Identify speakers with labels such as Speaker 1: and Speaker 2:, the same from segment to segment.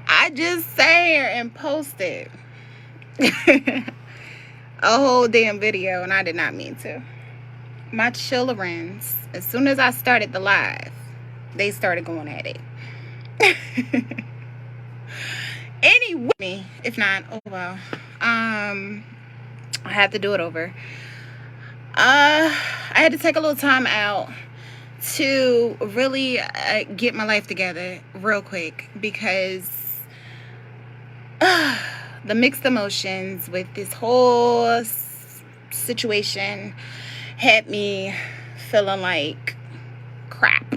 Speaker 1: I just sat here and posted a whole damn video, and I did not mean to. My childrens, as soon as I started the live, they started going at it. Anyway, if not, oh well. I had to do it over. I had to take a little time out to really get my life together real quick, because the mixed emotions with this whole situation had me feeling like crap,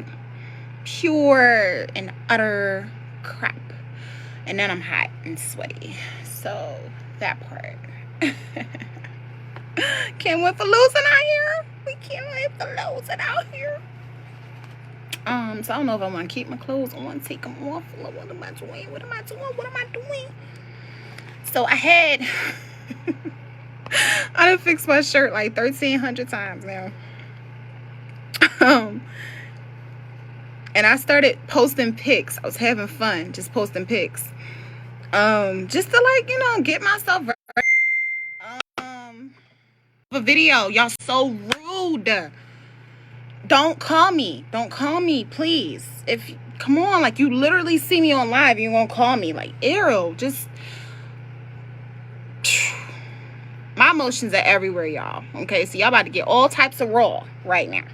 Speaker 1: pure and utter crap. And then I'm hot and sweaty, so that part. Can't wait for losing out here. We can't wait for losing out here. So I don't know if I want to keep my clothes. I want to take them off. What am I doing? What am I doing? What am I doing? So I had I done fixed my shirt like 1,300 times now. And I started posting pics. I was having fun just posting pics. Just to, like, you know, get myself ready. A video. Y'all so rude. Don't call me, please. If, come on, like, you literally see me on live, you won't call me. Like, ew, just my emotions are everywhere, y'all. Okay, so y'all about to get all types of raw right now.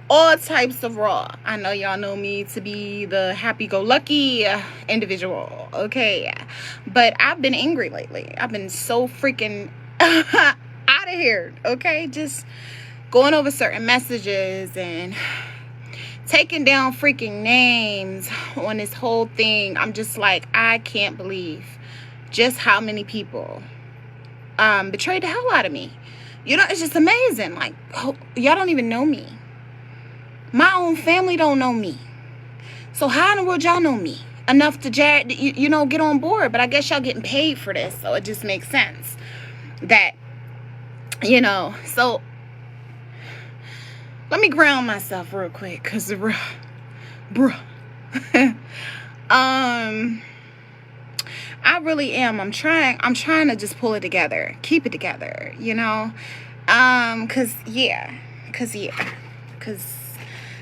Speaker 1: All types of raw. I know y'all know me to be the happy-go-lucky individual, okay? But I've been angry lately. I've been so freaking out of here, okay? Just going over certain messages and taking down freaking names on this whole thing. I'm just like, I can't believe just how many people betrayed the hell out of me. You know, it's just amazing. Like, oh, y'all don't even know me. My own family don't know me. So how in the world y'all know me enough to you know, get on board? But I guess y'all getting paid for this, so it just makes sense that, you know. So let me ground myself real quick, cause bruh. I really am. I'm trying to just pull it together, keep it together, you know.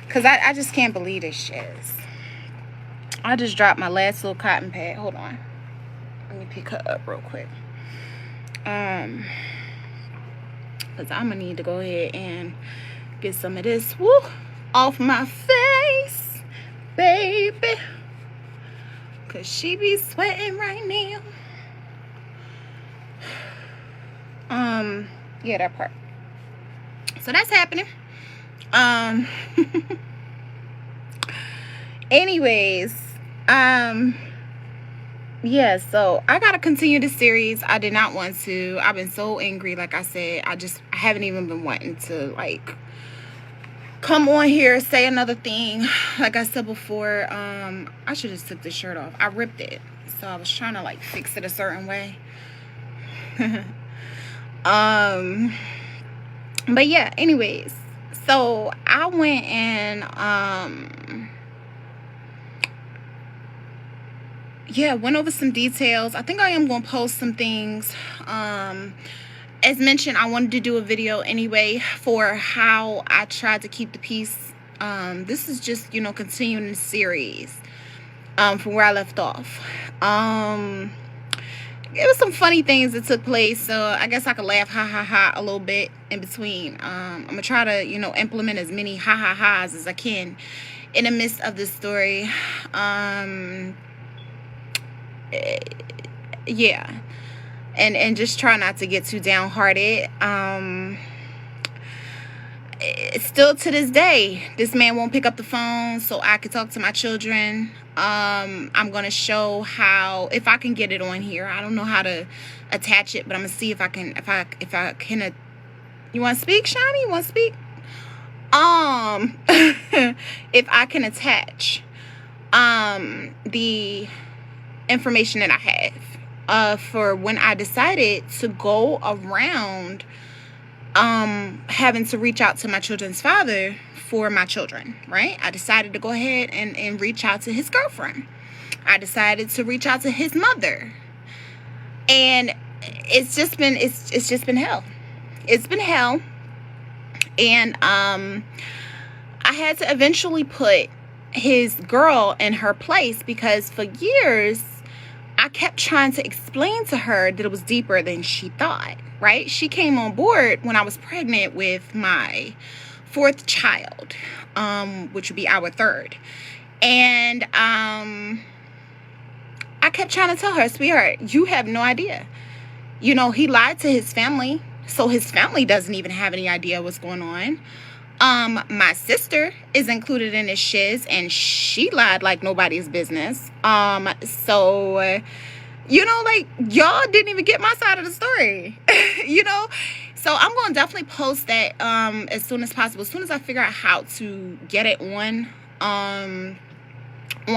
Speaker 1: Cause I just can't believe this shit. I just dropped my last little cotton pad. Hold on. Let me pick her up real quick. Cause I'm gonna need to go ahead and get some of this off my face, baby. Cause she be sweating right now. Yeah, that part. So that's happening. Anyways, yeah, so I gotta continue this series. I did not want to. I've been so angry. Like I said, I haven't even been wanting to, like, come on here, say another thing. Like I said before, I should have took this shirt off. I ripped it, so I was trying to, like, fix it a certain way. But yeah, anyways, so I went and went over some details. I think I am gonna post some things. As mentioned, I wanted to do a video anyway for how I tried to keep the peace. This is just, you know, continuing the series from where I left off. It was some funny things that took place, so I guess I could laugh ha a little bit in between. I'm gonna try to, you know, implement as many ha-ha-has as I can in the midst of this story. Yeah, and just try not to get too downhearted. Still to this day, this man won't pick up the phone so I can talk to my children. I'm gonna show how, if I can get it on here. I don't know how to attach it, but I'm gonna see if I can. You want to speak, Shani? You want to speak? If I can attach the information that I have for when I decided to go around having to reach out to my children's father for my children, right? I decided to go ahead and reach out to his girlfriend. I decided to reach out to his mother. And it's just been hell. It's been hell. And I had to eventually put his girl in her place, because for years I kept trying to explain to her that it was deeper than she thought, right? She came on board when I was pregnant with my fourth child, which would be our third. And I kept trying to tell her, sweetheart, you have no idea. You know, he lied to his family, so his family doesn't even have any idea what's going on. My sister is included in this shiz, and she lied like nobody's business. So, you know, like, y'all didn't even get my side of the story, you know? So I'm going to definitely post that, as soon as possible, as soon as I figure out how to get it on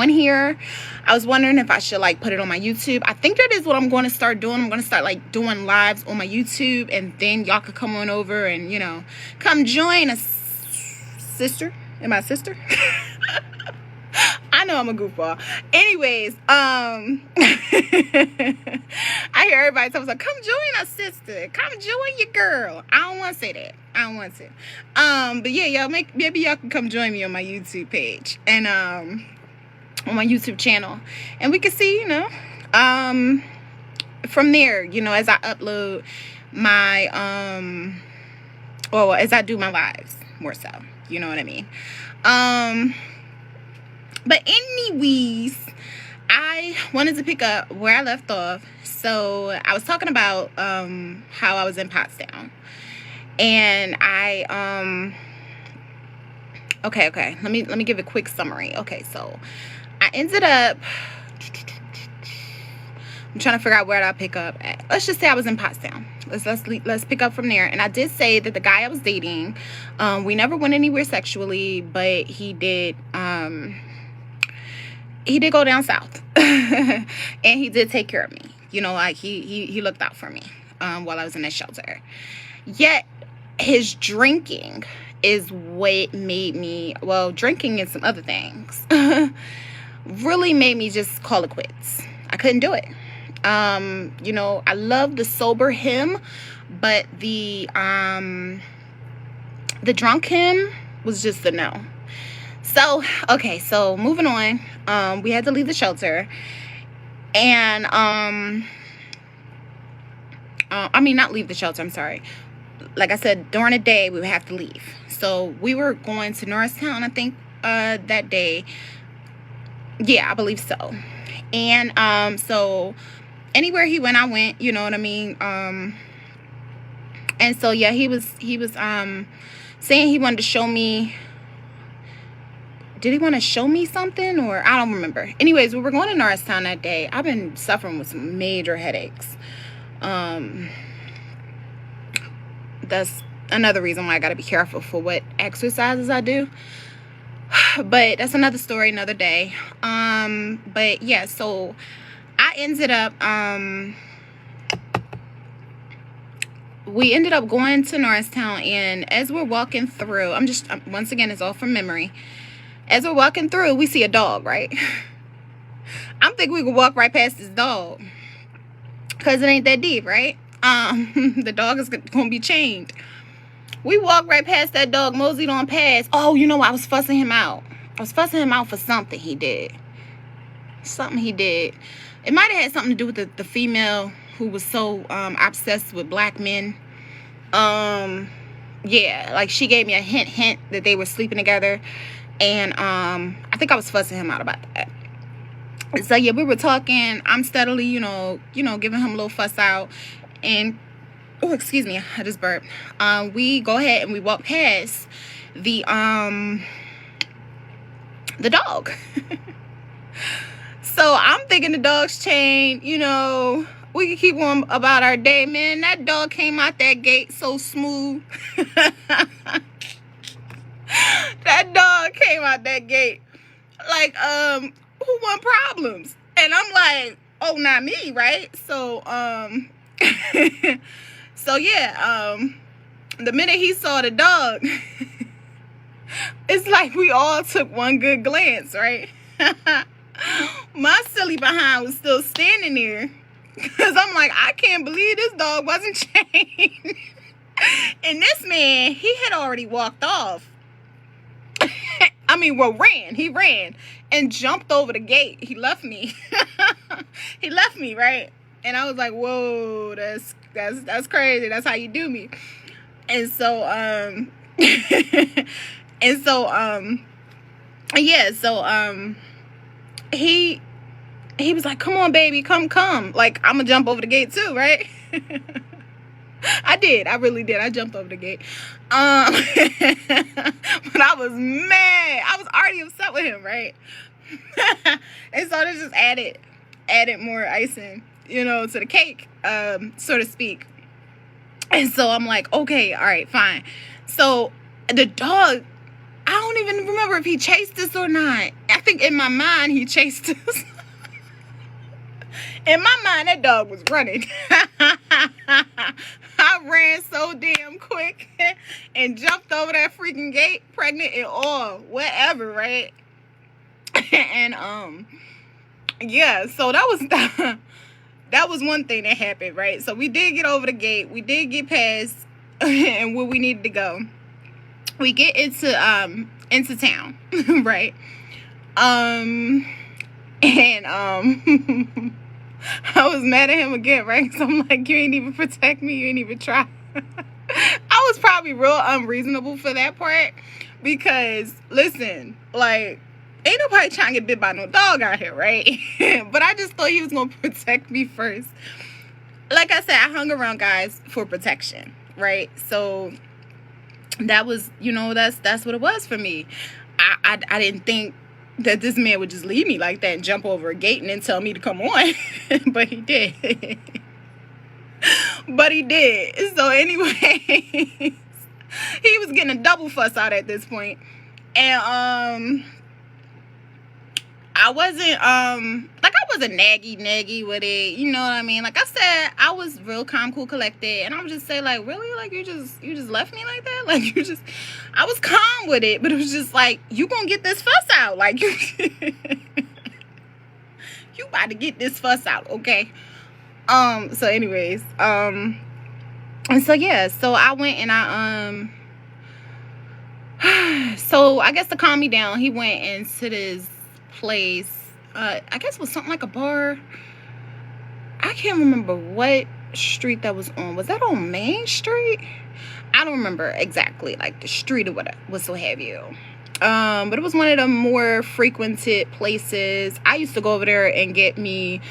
Speaker 1: here. I was wondering if I should, like, put it on my YouTube. I think that is what I'm going to start doing. I'm going to start, like, doing lives on my YouTube, and then y'all could come on over and, you know, come join us. Sister? Am I a sister? I know I'm a goofball. Anyways, I hear everybody talking about, come join us, sister. Come join your girl. I don't want to say that. I don't want to. But yeah, y'all, maybe y'all can come join me on my YouTube page and on my YouTube channel, and we can see, you know, from there, you know, as I upload my as I do my lives, more so. You know what I mean? But anyways, I wanted to pick up where I left off. So I was talking about how I was in Pottstown. And I okay. Let me give a quick summary. Okay, so I ended up, I'm trying to figure out where I pick up at. Let's just say I was in Pottstown. Let's pick up from there. And I did say that the guy I was dating, we never went anywhere sexually, but he did go down south, and he did take care of me. You know, like he looked out for me while I was in that shelter. Yet his drinking is what made me, well, drinking and some other things really made me just call it quits. I couldn't do it. You know, I love the sober him, but the drunk him was just a no. So, okay, so moving on, we had to leave the shelter, and, I mean, not leave the shelter, I'm sorry. Like I said, during the day, we would have to leave. So we were going to Norristown, I think, that day. Yeah, I believe so. And, so anywhere he went, I went, you know what I mean? And so, yeah, he was, saying he wanted to show me, did he want to show me something, or I don't remember. Anyways, we were going to Norristown that day. I've been suffering with some major headaches. That's another reason why I got to be careful for what exercises I do. But that's another story, another day. But yeah, so I ended up, we ended up going to Norristown, and as we're walking through, once again, it's all from memory. As we're walking through, we see a dog, right? I'm thinking we could walk right past this dog, because it ain't that deep, right? The dog is gonna be chained. We walked right past that dog, moseyed on past. Oh, you know what? I was fussing him out. I was fussing him out for something he did. Something he did. It might have had something to do with the female who was so obsessed with black men. Yeah, like she gave me a hint that they were sleeping together. And I think I was fussing him out about that. So yeah, we were talking. I'm steadily, you know, giving him a little fuss out. And oh, excuse me, I just burped. We go ahead and we walk past the dog. So I'm thinking the dog's chained, you know, we can keep on about our day. Man, that dog came out that gate so smooth. That dog came out that gate like, who want problems? And I'm like, oh, not me, right? So, so yeah, the minute he saw the dog, it's like we all took one good glance, right? My silly behind was still standing there, because I'm like, I can't believe this dog wasn't chained. And this man, he had already walked off. Ran. He ran and jumped over the gate. He left me. He left me, right? And I was like, whoa, that's crazy. That's how you do me. And so, he was like, come on, baby, come. Like, I'm gonna jump over the gate too, right? I did. I really did. I jumped over the gate. But I was mad. I was already upset with him, right? And so this just added more icing, to the cake, so to speak. And so I'm like, okay, all right, fine. So the dog, I don't even remember if he chased us or not. I think in my mind he chased us. In my mind, that dog was running. I ran so damn quick and jumped over that freaking gate, pregnant and all, whatever, right? And yeah, so that was one thing that happened, right? So we did get over the gate, we did get past and where we needed to go. We get into town, right? I was mad at him again, right? So I'm like, you ain't even protect me. You ain't even try. I was probably real unreasonable for that part. Because, listen, like, ain't nobody trying to get bit by no dog out here, right? But I just thought he was going to protect me first. Like I said, I hung around guys for protection, right? So that was, that's what it was for me. I didn't think that this man would just leave me like that and jump over a gate and then tell me to come on. But he did. So anyway, he was getting a double fuss out at this point. And I wasn't naggy with it, you know what I mean? Like I said, I was real calm, cool, collected, and I would just say, like, really? Like, you just left me like that? Like, I was calm with it, but it was just like, you gonna get this fuss out, like, you about to get this fuss out, okay? So anyways, and so yeah, so I went and so I guess to calm me down, he went into this place, I guess it was something like a bar. I can't remember what street that was on. Was that on Main Street? I don't remember exactly, like, the street or what was so have you. But it was one of the more frequented places. I used to go over there and get me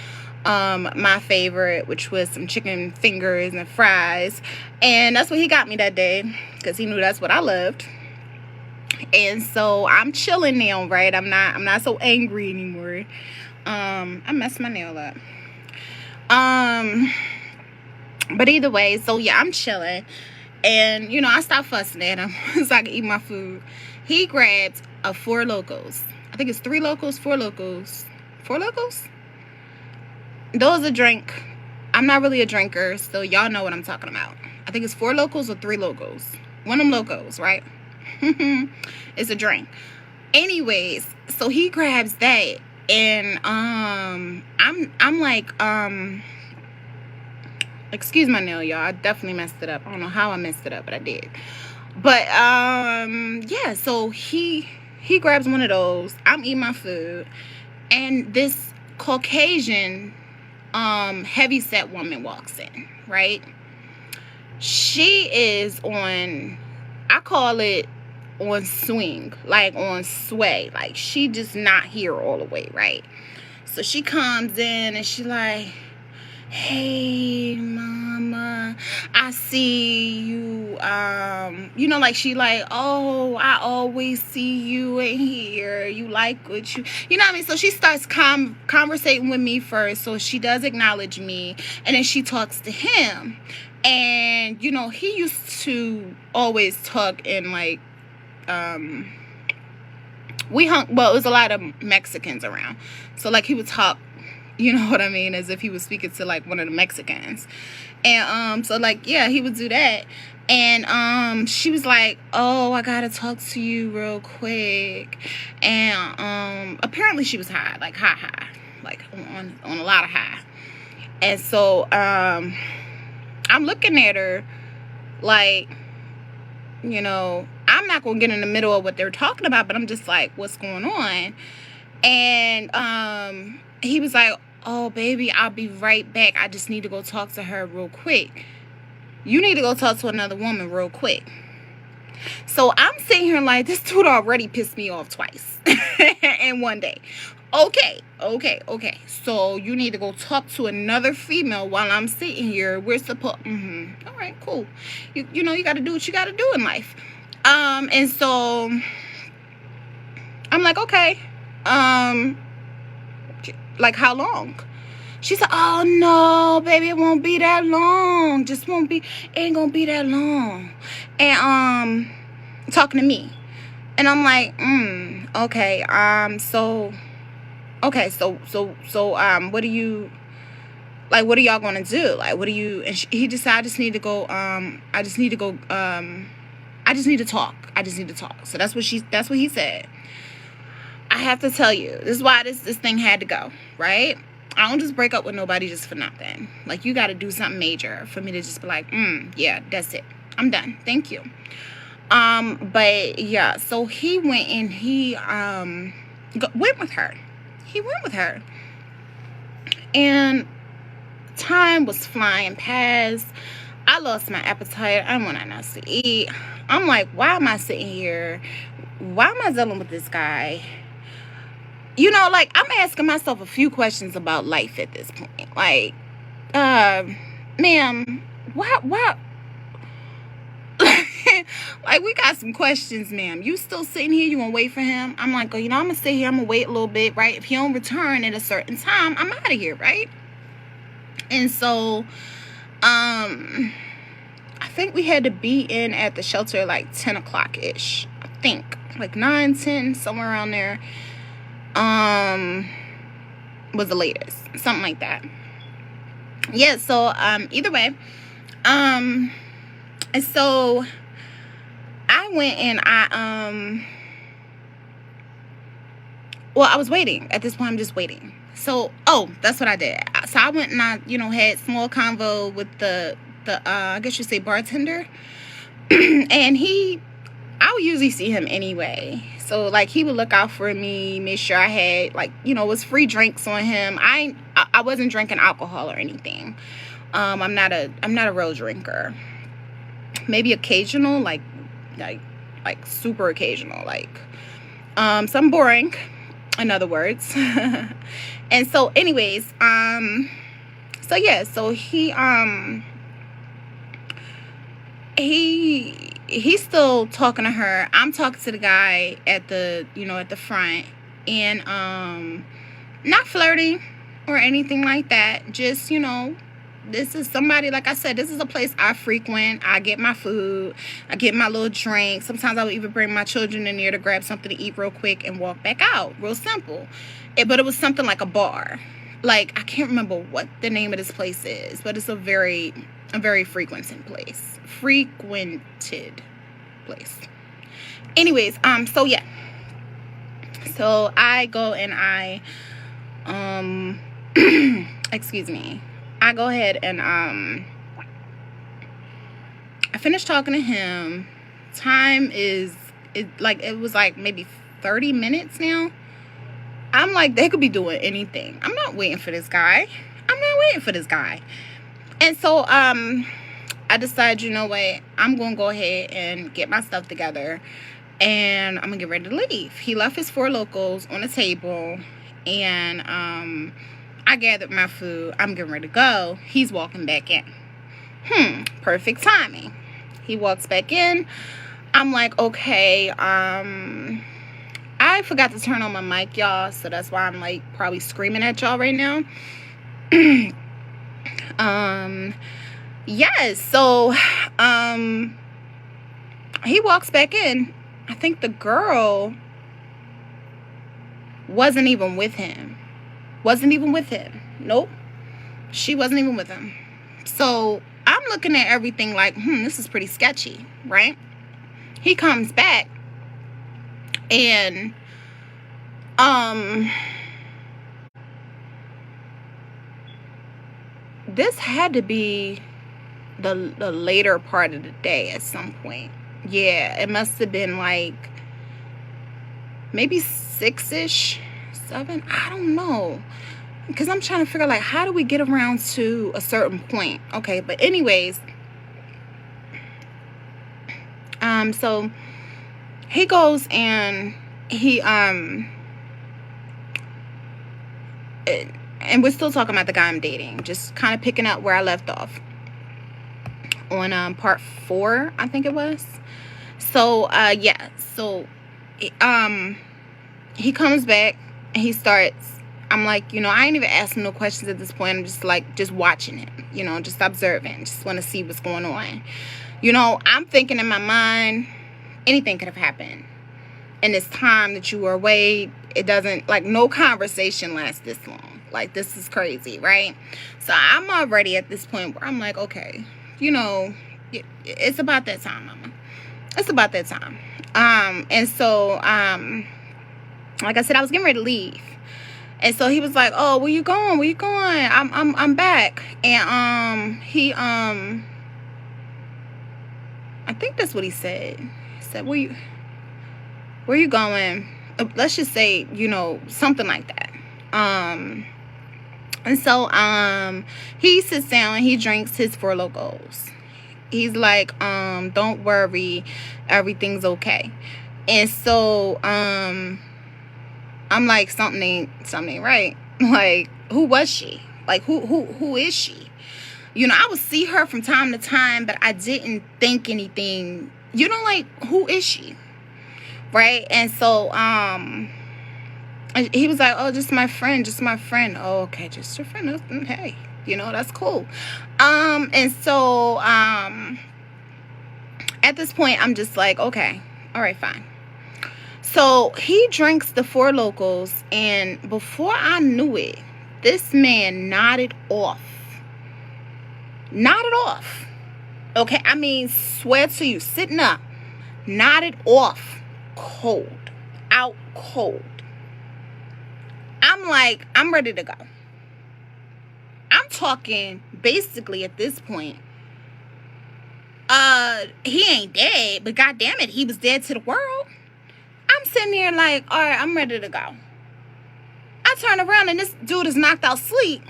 Speaker 1: my favorite, which was some chicken fingers and fries. And that's what he got me that day, because he knew that's what I loved. And so I'm chilling now, right? I'm not so angry anymore. I messed my nail up. But either way, so yeah, I'm chilling. And, I stopped fussing at him so I could eat my food. He grabbed a Four Locos. I think it's 3 Locos, 4 Locos. 4 Locos? Those a drink. I'm not really a drinker, so y'all know what I'm talking about. I think it's 4 Locos or 3 Locos. One of them Locos, right? It's a drink. Anyways, so he grabs that, and I'm like, excuse my nail, y'all. I definitely messed it up. I don't know how I messed it up, but I did. But yeah, so he grabs one of those. I'm eating my food, and this Caucasian heavy set woman walks in, right? She is on, I call it on swing, like on sway, like she just not here all the way, right? So she comes in and she like, hey mama, I see you, like she like, oh, I always see you in here, you like what you know what I mean? So she starts conversating with me first, so she does acknowledge me, and then she talks to him. And he used to always talk in like, it was a lot of Mexicans around, so like he would talk You know what I mean? As if he was speaking to like one of the Mexicans. And so like, yeah, he would do that. And she was like, oh, I gotta talk to you real quick. And apparently she was high, like high, like on a lot of high. And so I'm looking at her like, you know, I'm not gonna get in the middle of what they're talking about, but I'm just like, what's going on? And he was like, oh, baby, I'll be right back. I just need to go talk to her real quick. You need to go talk to another woman real quick. So I'm sitting here like, this dude already pissed me off twice in one day. Okay. So you need to go talk to another female while I'm sitting here. We're supposed, all right, cool. You know, you got to do what you got to do in life. And so I'm like, okay. Like, how long? She said, oh, no, baby, it won't be that long. It ain't gonna be that long. And, talking to me. And I'm like, okay, so, what do you, like, what are y'all gonna do? Like, what do you, and he just said, I just need to talk. So that's what he said. I have to tell you, this is why this thing had to go, right? I don't just break up with nobody just for nothing. Like, you got to do something major for me to just be like, yeah, that's it. I'm done. Thank you. But yeah, so he went and he went with her. He went with her. And time was flying past. I lost my appetite. I wanted nothing else to eat. I'm like, why am I sitting here? Why am I dealing with this guy? You know, like, I'm asking myself a few questions about life at this point. Like, ma'am, what? Like, we got some questions, ma'am. You still sitting here? You gonna wait for him? I'm like, oh, you know, I'm gonna sit here. I'm gonna wait a little bit, right? If he don't return at a certain time, I'm out of here, right? And so, I think we had to be in at the shelter like 10 o'clock-ish. I think. Like 9, 10, somewhere around there. Was the latest. Something like that. Yeah, so, either way. And so, I went and I was waiting. At this point, I'm just waiting. So, that's what I did. So, I went and I, you know, had small convo with the I guess you'd say bartender. And I would usually see him anyway. So, like, he would look out for me, make sure I had, like, you know, it was free drinks on him. I wasn't drinking alcohol or anything. I'm not a real drinker. Maybe occasional, like super occasional, like, so I'm boring, in other words. And so, anyways, so yeah, so he's still talking to her. I'm talking to the guy at the front, and not flirting or anything like that. Just, you know, this is somebody, like I said, this is a place I frequent. I get my food, I get my little drink. Sometimes I would even bring my children in there to grab something to eat real quick and walk back out. Real simple. But it was something like a bar. Like, I can't remember what the name of this place is, but it's a very frequented place. Anyways, so yeah. So I go and I excuse me. I go ahead and I finish talking to him. Time it was like maybe 30 minutes now. I'm like, they could be doing anything. I'm not waiting for this guy. And so I decided, you know what, I'm going to go ahead and get my stuff together, and I'm going to get ready to leave. He left his 4 locals on the table, and I gathered my food. I'm getting ready to go. He's walking back in. Perfect timing. He walks back in. I'm like, okay, I forgot to turn on my mic, y'all, so that's why I'm, like, probably screaming at y'all right now. Yes, so, he walks back in. I think the girl wasn't even with him. Nope. She wasn't even with him. So I'm looking at everything like, this is pretty sketchy, right? He comes back and this had to be the later part of the day at some point. Yeah, it must have been like maybe 6-ish, 7, I don't know, because I'm trying to figure like, how do we get around to a certain point? Okay, but anyways, so he goes and he and we're still talking about the guy I'm dating, just kind of picking up where I left off on part 4, I think it was. So yeah, so he comes back and he starts, I'm like, I ain't even asking no questions at this point. I'm just like, just watching him, just observing, just want to see what's going on. I'm thinking in my mind, anything could have happened in this time that you were away. It doesn't, like, no conversation lasts this long. Like, this is crazy, right? So I'm already at this point where I'm like, okay, it's about that time, mama. It's about that time. And so, like I said, I was getting ready to leave. And so he was like, oh, where you going? Where you going? I'm back. And he I think that's what he said. He said, where you going? Let's just say, something like that. And so he sits down and he drinks his Four Locos. He's like, don't worry, everything's okay. And so I'm like, something ain't right. Like, who was she? Like, who is she? I would see her from time to time, but I didn't think anything, like, who is she? Right? And so he was like, oh, just my friend. Oh, okay, just your friend. Hey, that's cool. And so at this point, I'm just like, okay, all right, fine. So he drinks the Four Locos, and before I knew it, this man nodded off. Okay, I mean, swear to you, sitting up, nodded off, out cold. I'm like, I'm ready to go. I'm talking basically at this point, he ain't dead, but goddamn it, he was dead to the world. I'm sitting there like, all right, I'm ready to go. I turn around and this dude is knocked out sleep.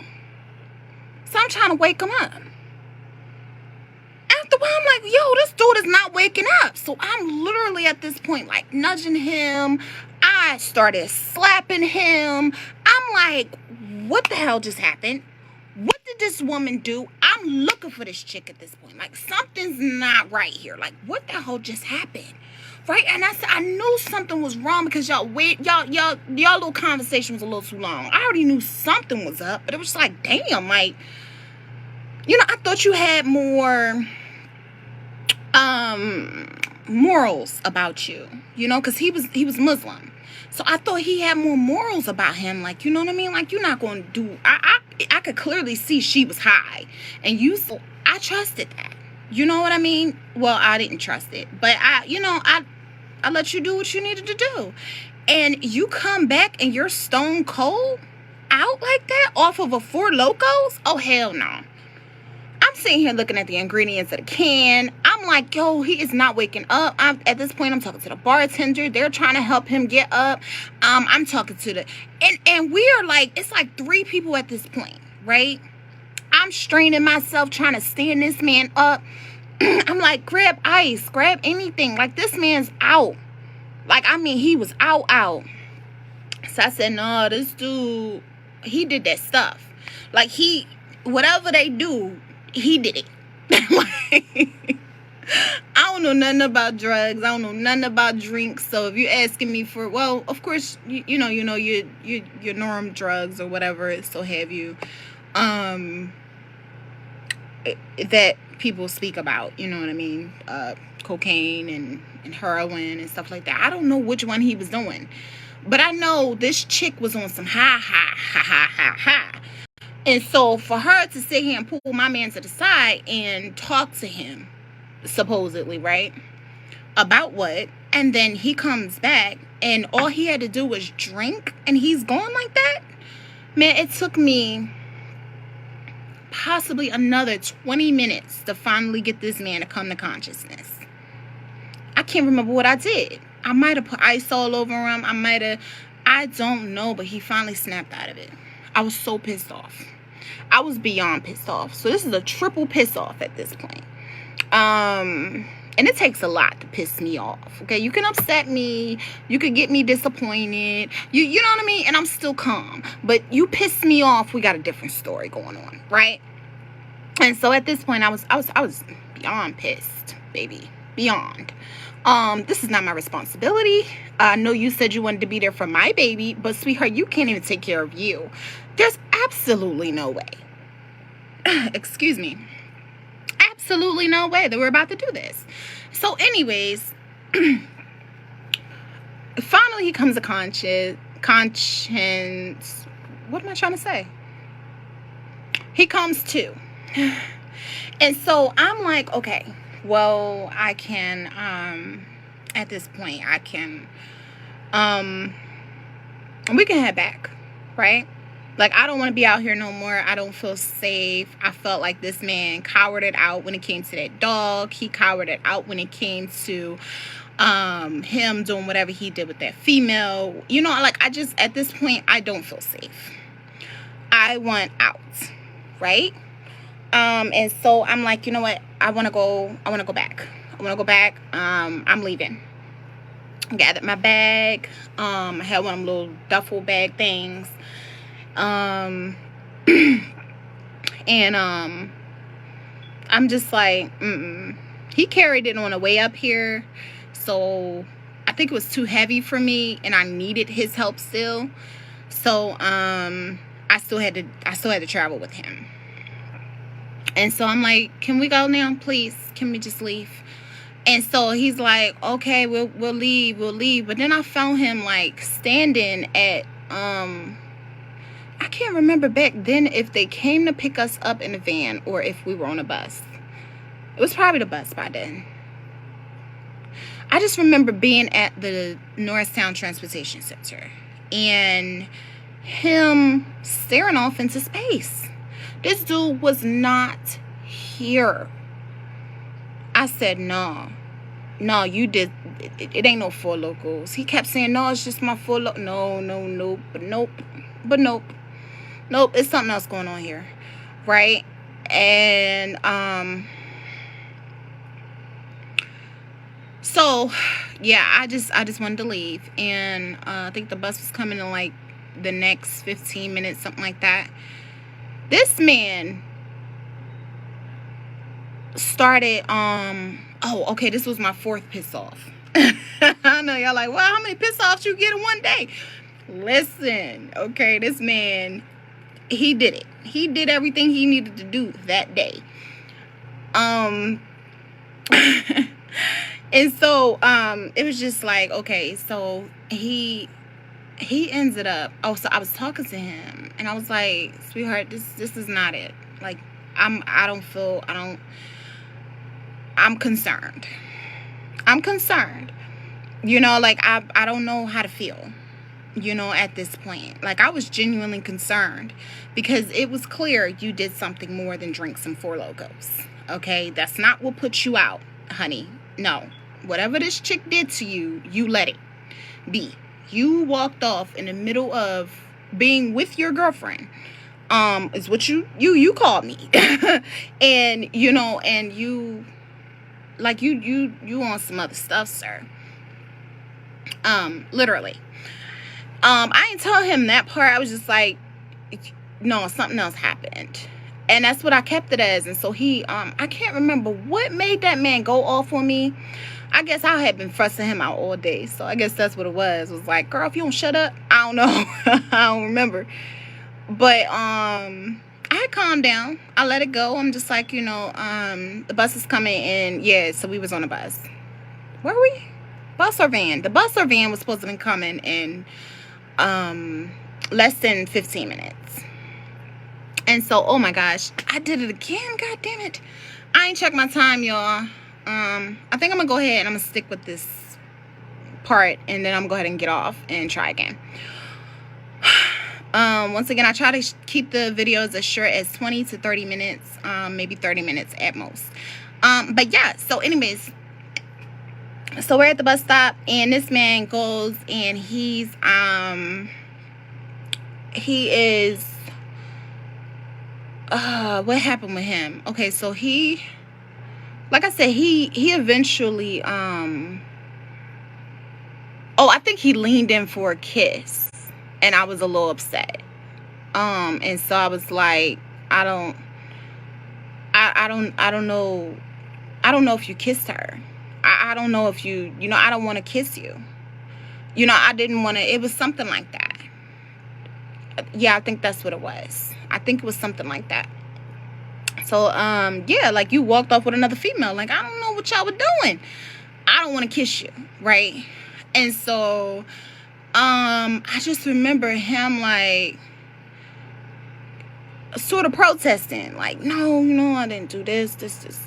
Speaker 1: So I'm trying to wake him up. After a while, I'm like, yo, this dude is not waking up. So I'm literally at this point, like, nudging him. I started slapping him. I'm like, what the hell just happened? What did this woman do? I'm looking for this chick at this point. Like, something's not right here. Like, what the hell just happened? Right? And I said, I knew something was wrong because y'all little conversation was a little too long. I already knew something was up, but it was like, damn, like, I thought you had more morals about you, because he was Muslim. So I thought he had more morals about him. Like, you know what I mean? Like, you're not going to do, I could clearly see she was high. And I trusted that. You know what I mean? Well, I didn't trust it. But I let you do what you needed to do. And you come back and you're stone cold out like that off of a Four Locos? Oh, hell no. I'm sitting here looking at the ingredients of the can. I'm like, yo, he is not waking up. At this point, I'm talking to the bartender. They're trying to help him get up. I'm talking to and we are like, it's like 3 people at this point, right? I'm straining myself trying to stand this man up. I'm like, grab ice, grab anything. Like, this man's out. Like, I mean, he was out. So I said, no, this dude, he did that stuff. Like, whatever they do, he did it. Like, I don't know nothing about drugs. I don't know nothing about drinks. So if you're asking me for, well, of course, you know your norm drugs or whatever, so have you, that people speak about, you know what I mean, cocaine and heroin and stuff like that. I don't know which one he was doing, but I know this chick was on some high. And so for her to sit here and pull my man to the side and talk to him, supposedly, right, about what, and then he comes back and all he had to do was drink and he's gone like that. Man, it took me possibly another 20 minutes to finally get this man to come to consciousness. I can't remember what I did. I might have put ice all over him. I don't know, but he finally snapped out of it. I was so pissed off. I was beyond pissed off. So this is a triple piss off at this point. And it takes a lot to piss me off. Okay, you can upset me, you could get me disappointed, you know what I mean, and I'm still calm. But you piss me off, we got a different story going on, right? And so at this point, I was beyond pissed, baby, beyond. This is not my responsibility. I know you said you wanted to be there for my baby, but sweetheart, you can't even take care of you. There's absolutely no way. Excuse me. Absolutely no way that we're about to do this. So anyways, finally he comes to conscience. What am I trying to say? He comes to. And so I'm like, okay, well, I can, at this point, I can, we can head back, right? Like, I don't want to be out here no more. I don't feel safe. I felt like this man cowered it out when it came to that dog. He cowered it out when it came to him doing whatever he did with that female. You know, like, I just, at this point, I don't feel safe. I want out, right? And so I'm like, you know what? I want to go back. I want to go back. I'm leaving. Gathered my bag. I had one of them little duffel bag things. And I'm just like, he carried it on the way up here, so I think it was too heavy for me, and I needed his help still. So I still had to travel with him. And so I'm like, can we go now, please? Can we just leave? And so he's like, okay, we'll leave. But then I found him like standing at I can't remember back then if they came to pick us up in a van or if we were on a bus. It was probably the bus by then. I just remember being at the Norristown Transportation Center and him staring off into space. This dude was not here. I said, no, you did. It ain't no Four Locals. He kept saying, no, it's just my Four Locals. Nope, it's something else going on here, right? And so yeah, I just wanted to leave, and I think the bus was coming in like the next 15 minutes, something like that. This man started oh, okay, this was my fourth piss off. I know y'all like, well, how many piss offs you get in one day? Listen, okay, this man, he did it. He did everything he needed to do that day. And so it was just like, okay, so he ended up, so I was talking to him and I was like, sweetheart, this is not it. Like, I'm concerned. I'm concerned. You know, like, I don't know how to feel, you know, at this point. Like, I was genuinely concerned because it was clear you did something more than drink some Four Locos. Okay? That's not what put you out, honey. No. Whatever this chick did to you, you let it be. You walked off in the middle of being with your girlfriend. Is what you called me. And, you know, and you, like, you on some other stuff, sir. Literally. I didn't tell him that part. I was just like, no, something else happened. And that's what I kept it as. And so he, I can't remember what made that man go off on me. I guess I had been fussing him out all day. So I guess that's what it was. It was like, girl, if you don't shut up, I don't know. I don't remember. But, I calmed down. I let it go. I'm just like, you know, the bus is coming in. Yeah, so we was on a bus. Where were we? Bus or van? The bus or van was supposed to be coming in less than 15 minutes. And so, oh my gosh, I did it again. God damn it. I ain't checked my time, y'all. I think I'm gonna go ahead and I'm gonna stick with this part, and then I'm gonna go ahead and get off and try again. Once again, I try to keep the videos as short as 20 to 30 minutes, maybe 30 minutes at most. But yeah, so anyways, so we're at the bus stop, and this man goes, and he is, what happened with him? Okay, so he, like I said, he eventually, oh, I think he leaned in for a kiss, and I was a little upset. And so I was like, I don't know if you kissed her. I don't know if you know, I don't want to kiss you. You know, I didn't want to, it was something like that. Yeah, I think that's what it was. I think it was something like that. So, yeah, like, you walked off with another female. Like, I don't know what y'all were doing. I don't want to kiss you, right? And so, I just remember him, like, sort of protesting. Like, no, you know, I didn't do this,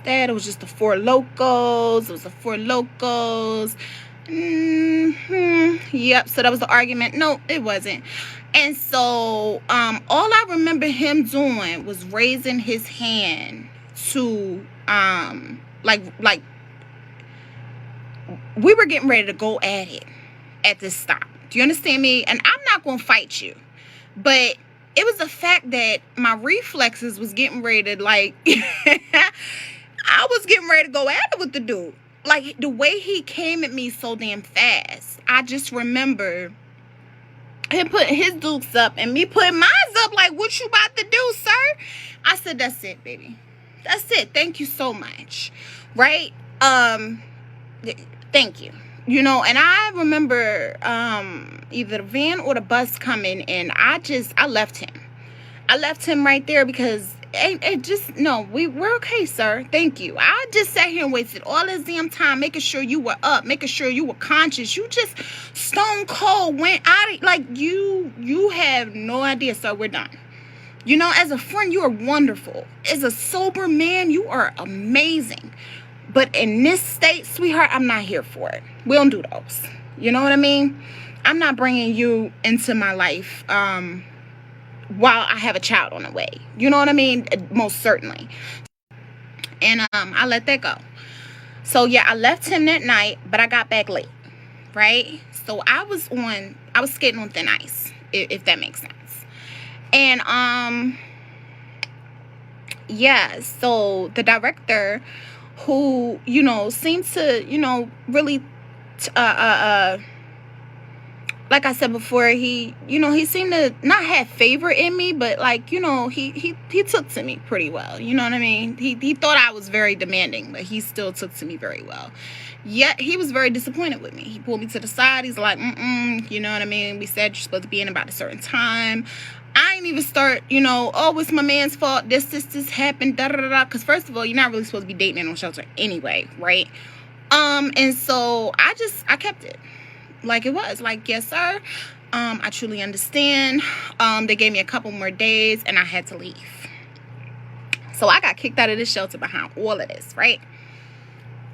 Speaker 1: that. It was just the Four Locals. It was the Four Locals. Yep, so that was the argument. No, it wasn't. And so, all I remember him doing was raising his hand to, like, we were getting ready to go at it at this stop. Do you understand me? And I'm not going to fight you. But it was the fact that my reflexes was getting ready to, like, I was getting ready to go at it with the dude. Like, the way he came at me so damn fast. I just remember him putting his dukes up and me putting mine up. Like, what you about to do, sir? I said, that's it, baby. That's it. Thank you so much. Right? Thank you. You know, and I remember either the van or the bus coming, and I left him. I left him right there because we're okay, sir. Thank you. I just sat here and wasted all this damn time making sure you were up, making sure you were conscious. You just stone cold went out of, like, you have no idea, sir. We're done. You know, as a friend, you are wonderful. As a sober man, you are amazing. But in this state, sweetheart, I'm not here for it. We don't do those. You know what I mean? I'm not bringing you into my life while I have a child on the way. You know what I mean? Most certainly. And I let that go. So, yeah, I left him that night, but I got back late, right? So I was skating on thin ice, if that makes sense. And, yeah, so the director, who, you know, seemed to, you know, really, like I said before, he, you know, he seemed to not have favor in me, but, like, you know, he took to me pretty well. You know what I mean? He thought I was very demanding, but he still took to me very well. Yet, he was very disappointed with me. He pulled me to the side. He's like, you know what I mean? We said you're supposed to be in about a certain time. I ain't even start, you know, oh, it's my man's fault. This happened, da-da-da-da. Because, first of all, you're not really supposed to be dating in no shelter anyway, right? And so, I kept it. Like it was. Like, yes, sir. I truly understand. They gave me a couple more days, and I had to leave. So, I got kicked out of this shelter behind all of this, right?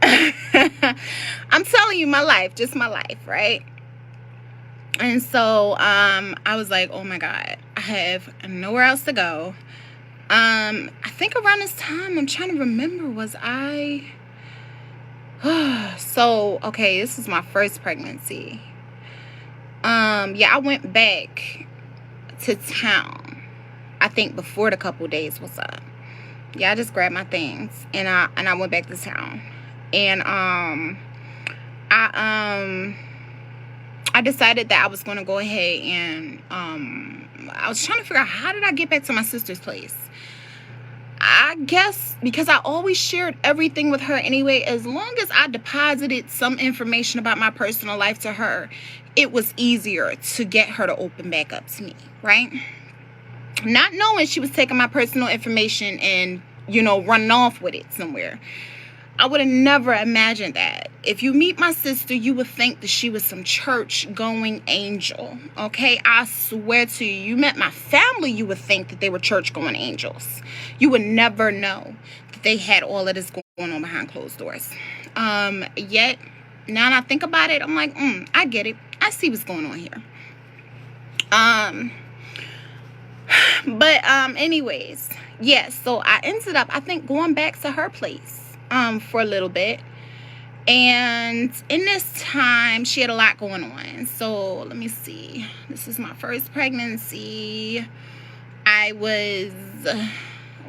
Speaker 1: I'm telling you my life. Just my life, right? And so, I was like, oh my God, I have nowhere else to go. I think around this time, I'm trying to remember, was I, so, okay, this was my first pregnancy. Yeah, I went back to town, I think before the couple days was up. Yeah, I just grabbed my things, and I went back to town. And, I decided that I was going to go ahead and, I was trying to figure out, how did I get back to my sister's place? I guess because I always shared everything with her anyway. As long as I deposited some information about my personal life to her, it was easier to get her to open back up to me, right? Not knowing she was taking my personal information and, you know, running off with it somewhere. I would have never imagined that. if you meet my sister, you would think that she was some church-going angel, okay? I swear to you, you met my family, you would think that they were church-going angels. You would never know that they had all of this going on behind closed doors. Yet, now that I think about it, I'm like, I get it. I see what's going on here. But anyways, yes, so I ended up, I think, going back to her place for a little bit. And in this time, she had a lot going on. So let me see. This is my first pregnancy. I was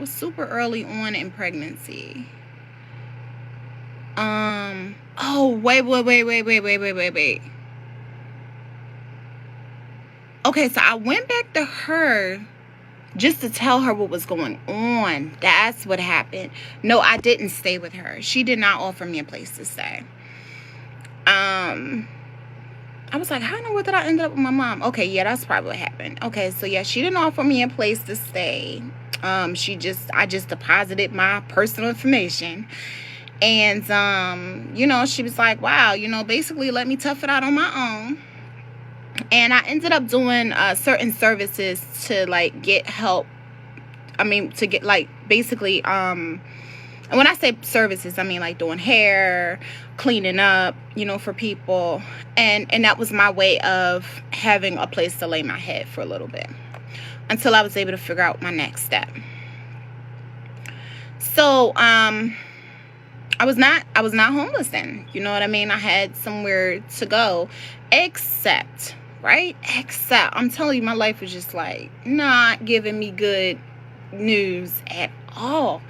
Speaker 1: super early on in pregnancy. Oh, wait. Okay, so I went back to her just to tell her what was going on. That's what happened. No, I didn't stay with her. She did not offer me a place to stay. I was like, how in the world did I end up with my mom? Okay, yeah, that's probably what happened. Okay, so yeah, she didn't offer me a place to stay. I just deposited my personal information. And, you know, she was like, wow, you know, basically let me tough it out on my own. And I ended up doing certain services to, like, get help. I mean, to get, like, basically, and when I say services, I mean, like, doing hair, cleaning up, you know, for people. And that was my way of having a place to lay my head for a little bit until I was able to figure out my next step. So, I was not homeless then. You know what I mean? I had somewhere to go, except I'm telling you, my life was just like not giving me good news at all.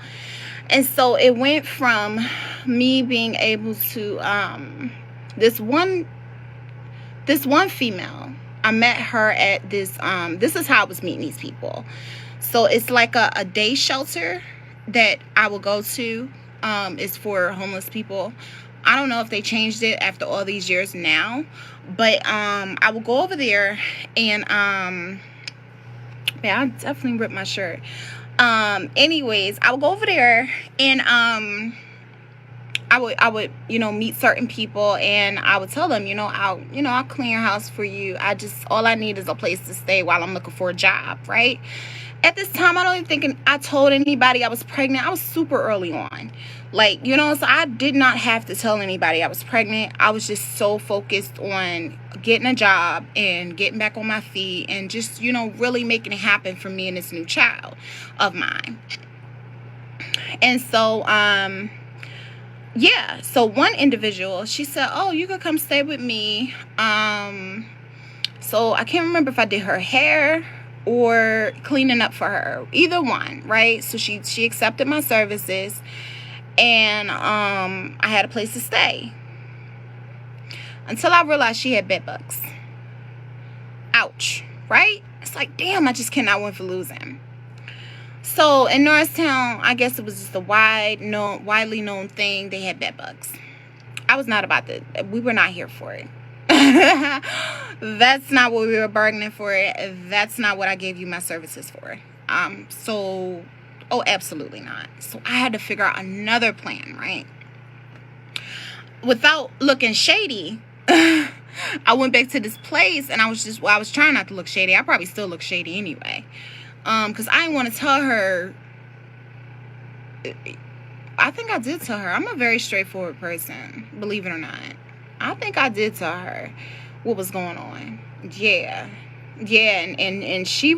Speaker 1: And so it went from me being able to this one female, I met her at this is how I was meeting these people. So it's like a day shelter that I will go to. Is for homeless people. I don't know if they changed it after all these years now, but I will go over there and yeah, I definitely ripped my shirt. Anyways, I would go over there and I would you know, meet certain people, and I would tell them, I'll clean your house for you. All I need is a place to stay while I'm looking for a job, right? At this time, I don't even think I told anybody I was pregnant. I was super early on. Like, you know, so I did not have to tell anybody I was pregnant. I was just so focused on getting a job and getting back on my feet and just, you know, really making it happen for me and this new child of mine. And so, yeah, so one individual, she said, oh, you could come stay with me. So I can't remember if I did her hair or cleaning up for her, either one, right? So she accepted my services, and I had a place to stay until I realized she had bed bugs. Ouch, right? It's like, damn, I just cannot win for losing. So in Norristown, I guess it was just a widely known thing. They had bed bugs. I was not about that. We were not here for it. That's not what we were bargaining for. That's not what I gave you my services for. Oh, absolutely not. So I had to figure out another plan, right? Without looking shady, I went back to this place, and I was trying not to look shady. I probably still look shady anyway. Because I didn't want to tell her. I think I did tell her. I'm a very straightforward person, believe it or not. I think I did tell her what was going on. Yeah, and she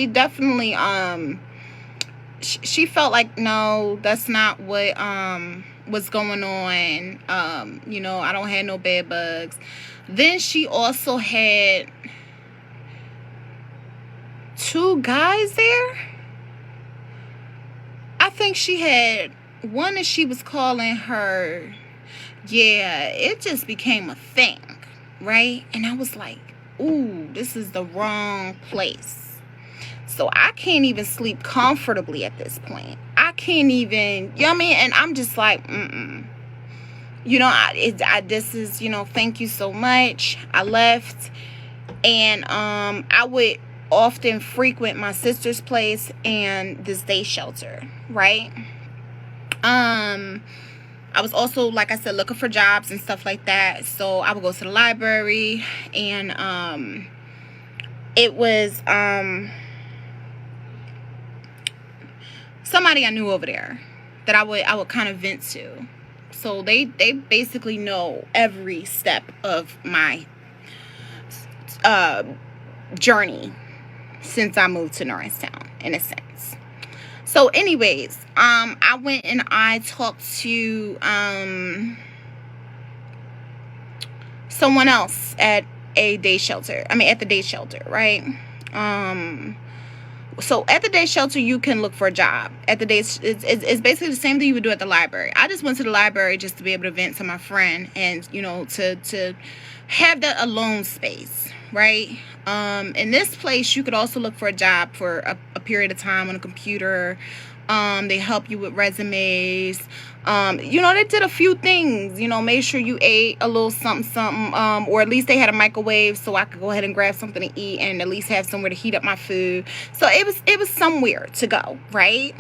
Speaker 1: definitely she felt like, no, that's not what was going on. You know, I don't have no bed bugs. Then she also had 2 guys there. I think she had one that she was calling her. Yeah, it just became a thing, right? And I was like, ooh, this is the wrong place. So I can't even sleep comfortably at this point. I can't even, you know what I mean? And I'm just like, you know, this is, you know, thank you so much. I left, and I would often frequent my sister's place and this day shelter, right? I was also, like I said, looking for jobs and stuff like that. So I would go to the library, and it was somebody I knew over there that I would kind of vent to. So they basically know every step of my journey since I moved to Norristown, in a sense. So anyways, I went and I talked to someone else at a day shelter. I mean, at the day shelter, right? So at the day shelter, you can look for a job. At the day, it's basically the same thing you would do at the library. I just went to the library just to be able to vent to my friend, and you know, to have that alone space, right? In this place, you could also look for a job for a period of time on a computer. They help you with resumes. You know, they did a few things. You know, made sure you ate a little something, or at least they had a microwave so I could go ahead and grab something to eat and at least have somewhere to heat up my food. So it was somewhere to go, right?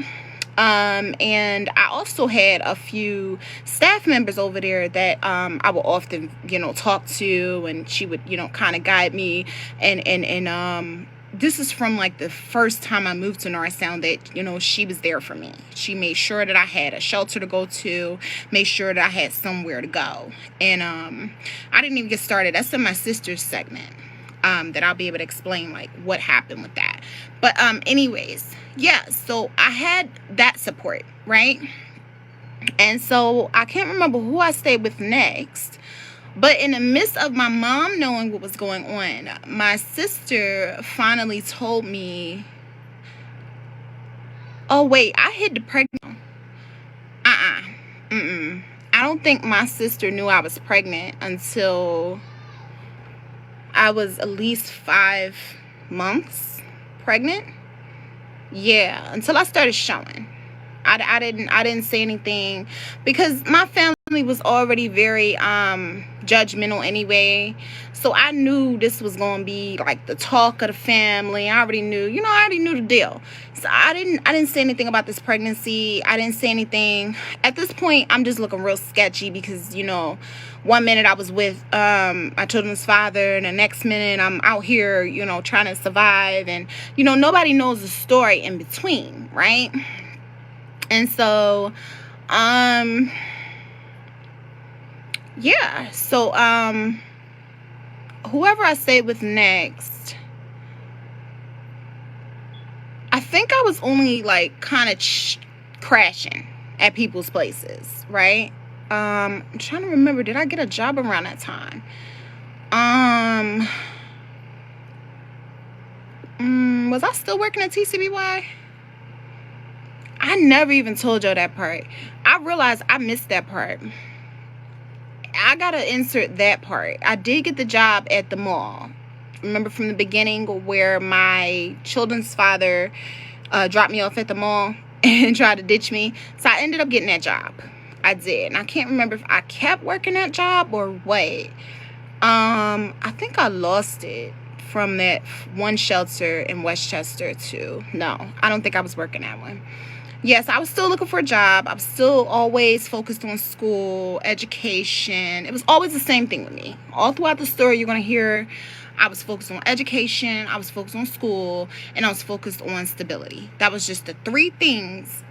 Speaker 1: And I also had a few staff members over there that I would often, you know, talk to, and she would, you know, kind of guide me, and this is from like the first time I moved to Norristown that, you know, she was there for me. She made sure that I had a shelter to go to, made sure that I had somewhere to go. And I didn't even get started. That's in my sister's segment, that I'll be able to explain like what happened with that. But anyways, yeah, so I had that support, right? And so I can't remember who I stayed with next. But in the midst of my mom knowing what was going on, my sister finally told me, oh, wait, I hid the pregnant. I don't think my sister knew I was pregnant until I was at least 5 months pregnant. Yeah, until I started showing. I didn't say anything because my family was already very judgmental anyway. So I knew this was going to be like the talk of the family. I already knew, you know, I already knew the deal. So I didn't say anything about this pregnancy. I didn't say anything. At this point, I'm just looking real sketchy because, you know, one minute I was with my children's father, and the next minute I'm out here, you know, trying to survive, and, you know, nobody knows the story in between, right? And so, yeah, so, whoever I stayed with next, I think I was only, like, kind of crashing at people's places, right? I'm trying to remember, did I get a job around that time? Was I still working at TCBY? I never even told y'all that part. I realized I missed that part. I gotta insert that part. I did get the job at the mall. Remember from the beginning where my children's father dropped me off at the mall and tried to ditch me? So I ended up getting that job. I did. And I can't remember if I kept working that job or what. I think I lost it from that one shelter in Westchester too. No, I don't think I was working that one. Yes, I was still looking for a job. I was still always focused on school, education. It was always the same thing with me. All throughout the story, you're going to hear I was focused on education, I was focused on school, and I was focused on stability. That was just the 3 things,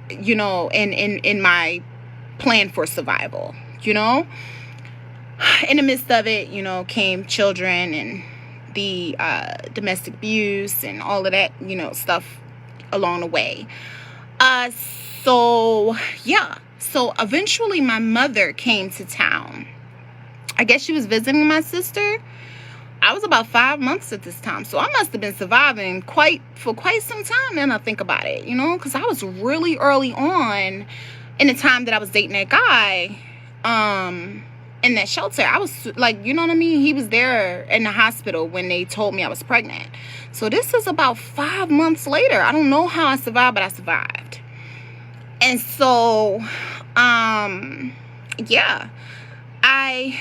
Speaker 1: you know, in my plan for survival, you know. In the midst of it, you know, came children and the domestic abuse and all of that, you know, stuff along the way. So yeah, so eventually my mother came to town. I guess she was visiting my sister. I was about 5 months at this time, so I must have been surviving for quite some time now I think about it, you know, because I was really early on in the time that I was dating that guy in that shelter. I was like, you know what I mean, he was there in the hospital when they told me I was pregnant. So this is about 5 months later. I don't know how I survived, but I survived. And so yeah, I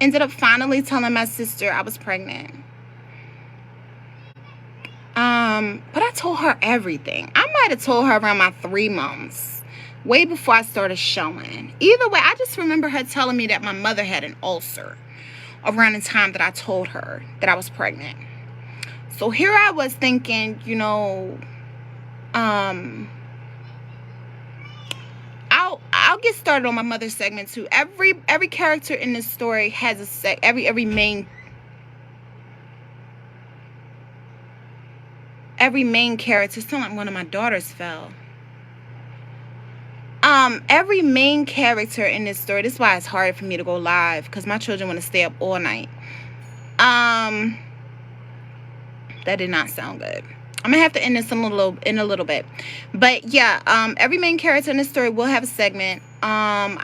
Speaker 1: ended up finally telling my sister I was pregnant. But I told her everything. I might have told her around my 3 months way before I started showing. Either way, I just remember her telling me that my mother had an ulcer around the time that I told her that I was pregnant. So here I was thinking, you know, I'll get started on my mother segment too. Every character in this story has a every main character. It's not like one of my daughters fell. Every main character in this story. This is why it's hard for me to go live, because my children want to stay up all night. That did not sound good. I'm gonna have to end this in a little bit, but yeah, every main character in this story will have a segment. I'll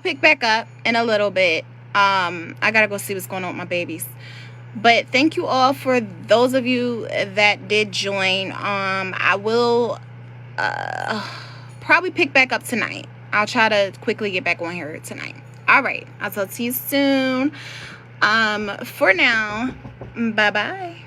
Speaker 1: pick back up in a little bit. I gotta go see what's going on with my babies. But thank you all for those of you that did join. I will probably pick back up tonight. I'll try to quickly get back on here tonight. All right, I'll talk to you soon. For now, bye-bye.